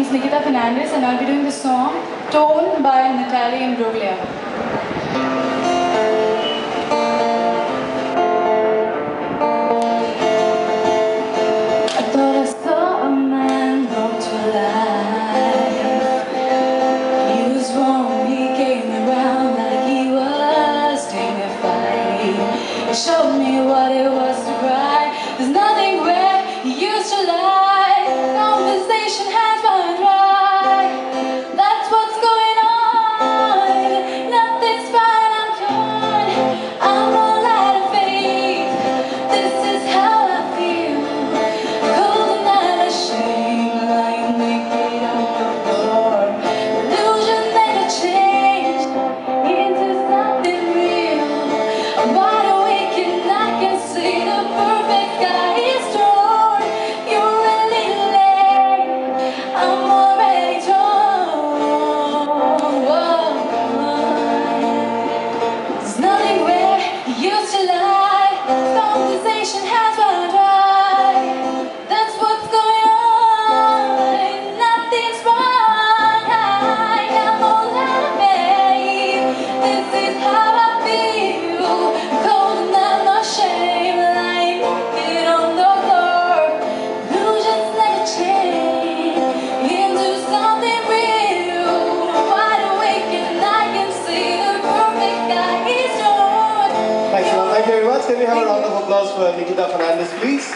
name's Nikita Fernandez and I'll be doing the song Tone by Natalie Imbruglia. I thought I saw a man brought to life. He was wrong, he came around like he was dignified. He showed me what it was to cry. There's nothing where he used to lie. Conversation has run dry. That's what's going on. Nothing's fine, I'm torn. I'm all out of faith. This is how I feel. Cold and ashamed, lying naked on the floor. Illusion never changed into something real. I'm wide awake and I can see the perfect sky is torn. You're really late. I'm already torn. There's nothing where you used to lie. Conversation has run dry. That's what's going on. Nothing's wrong. I am all out of faith. This is how I feel. Cold and I'm ashamed, lying naked on the floor. Illusions never change into something real. Wide awake and I can see the perfect guy is yours. Thanks a lot. Thank you very much. Can we have a round of applause for Nikita Fernandez, please?